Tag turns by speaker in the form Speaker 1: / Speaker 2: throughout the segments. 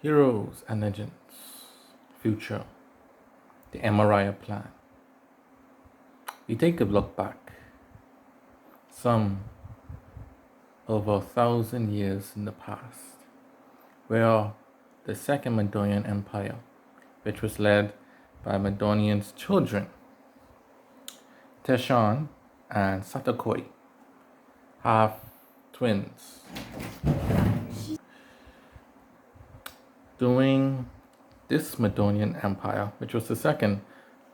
Speaker 1: Heroes and Legends, Future, the Emmariya Plan. We take a look back, some over 1,000 years in the past, where the Second Macedonian Empire, which was led by Macedonian's children, Teshan and Satakoi, half twins. During this Macedonian Empire, which was the second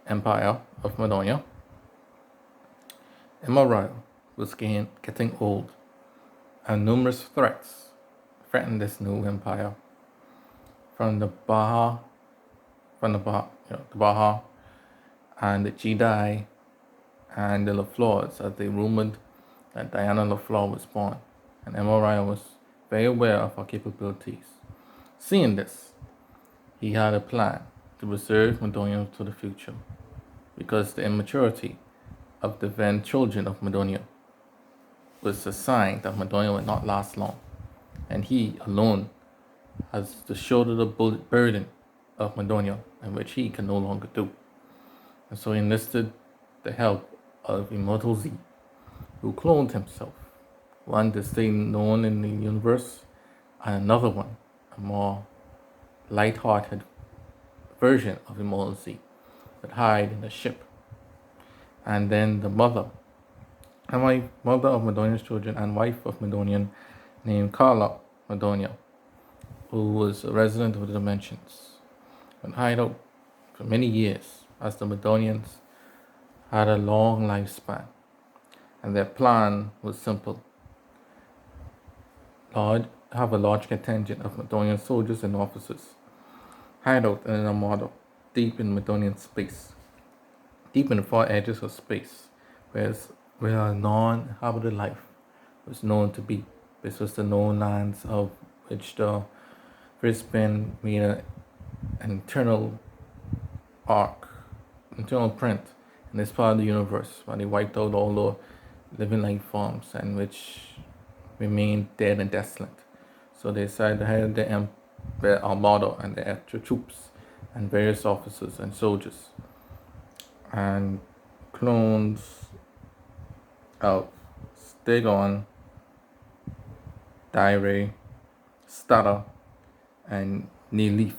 Speaker 1: empire of Macedonia, Emmariya was getting old, and numerous threats threatened this new empire from the Baha, the Baha, and the Jedi, and the LaFleurs, as they rumored that Diana LaFleur was born, and Emmariya was very aware of her capabilities. Seeing this, he had a plan to preserve Macedonia to the future, because the immaturity of the then children of Macedonia was a sign that Macedonia would not last long, and he alone has to shoulder the burden of Macedonia, and which he can no longer do. And so he enlisted the help of Immortal Z, who cloned himself, one to stay known in the universe, and another one, a more light-hearted version of Immortal Z, would hide in a ship. And then the mother of Macedonian's children and wife of Macedonian, named Carla Macedonia, who was a resident of the dimensions, would hide out for many years, as the Macedonians had a long lifespan, and their plan was simple: have a large contingent of Macedonian soldiers and officers hide out in an armada deep in Macedonian space, deep in the far edges of space, where non-inhabited life was known to be. This was the known lands of which the Brisbane made an internal print in this part of the universe, where they wiped out all the living life forms and which remained dead and desolate. So they decided to hide their armada and their extra troops and various officers and soldiers and clones of Stegon, Dire, Stada, and Neeleaf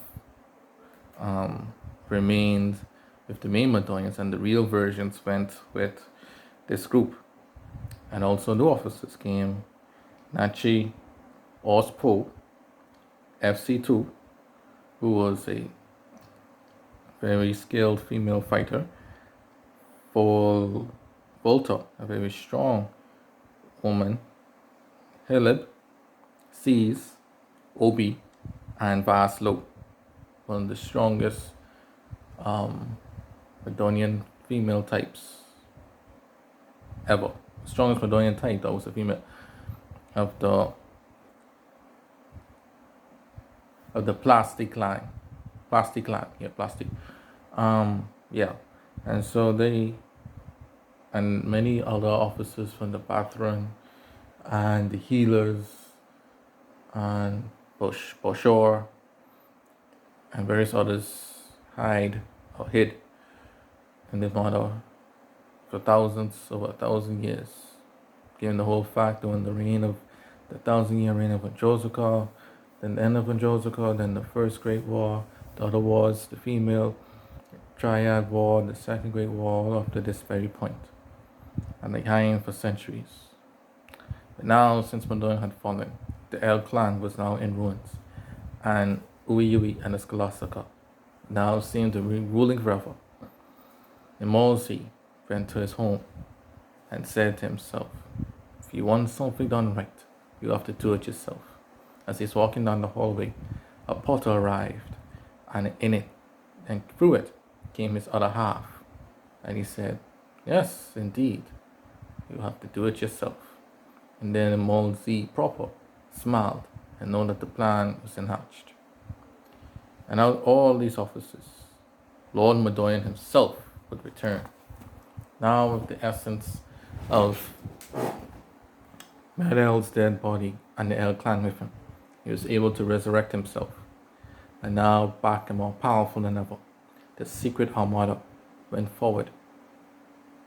Speaker 1: remained with the main Macedonians, and the real versions went with this group. And also new officers came: Nachi Ospo, FC2, who was a very skilled female fighter, Volta, a very strong woman, Hilib, Seas, Obi, and Vaslo, one of the strongest Macedonian female types ever. Strongest Macedonian type that was a female of the plastic line. And so they and many other officers from the Bathron and the healers and Boshore and various others hid in the mother for over 1,000 years, given the whole fact during the 1,000-year reign of Anjosika, then the end of Anjosika, then the First Great War, the other wars, the female Triad War, the Second Great War, up to this very point, and they hanging for centuries. But now, since Macedonia had fallen, the El clan was now in ruins, and Uiyui and the Scholastica now seemed to be ruling forever. Imolsi went to his home and said to himself, if you want something done right, you have to do it yourself. As he's walking down the hallway, a portal arrived, and in it, and through it, came his other half. And he said, yes, indeed, you have to do it yourself. And then Imolsi proper smiled and know that the plan was enhatched. And now all these officers, Lord Macedonian himself would return, now with the essence of Medel's dead body and the El clan with him. He was able to resurrect himself and now back and more powerful than ever, the secret armada went forward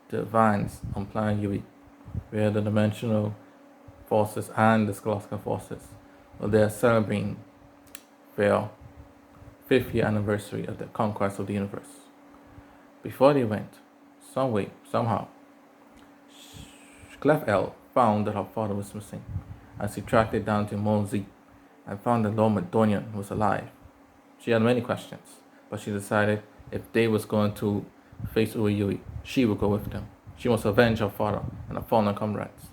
Speaker 1: to advance on Planet Yui, where the dimensional forces and the scholastic forces were there celebrating their 5th-year anniversary of the conquest of the universe. Before they went, some way, somehow, Clef L found that her father was missing, as he tracked it down to Monzi and found that Lord Madonian was alive. She had many questions, but she decided if Dave was going to face Uyui, she would go with them. She must avenge her father and her fallen comrades.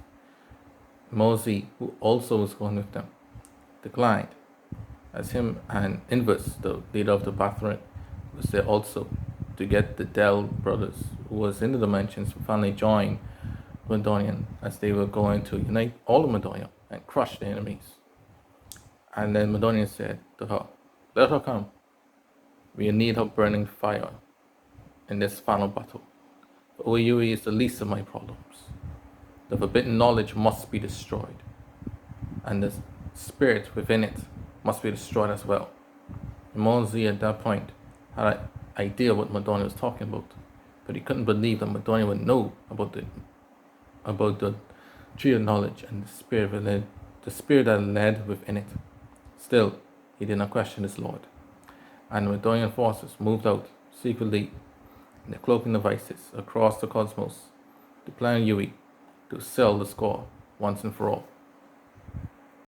Speaker 1: Mosey, who also was going with them, declined, as him and Invis, the leader of the Bathrin, was there also to get the Dell brothers, who was in the dimensions, finally join Madonian as they were going to unite all of Madonia and crush the enemies. And then Madonian said to her, "Let her come. We need her burning fire in this final battle. For Uyui is the least of my problems. The forbidden knowledge must be destroyed, and the spirit within it must be destroyed as well." Monzi at that point had an idea what Madonia was talking about, but he couldn't believe that Madonia would know about the tree of knowledge and the spirit that led within it. Still, he did not question his lord, and the Madonian forces moved out secretly in the cloaking devices across the cosmos to Planet Yui to settle the score once and for all.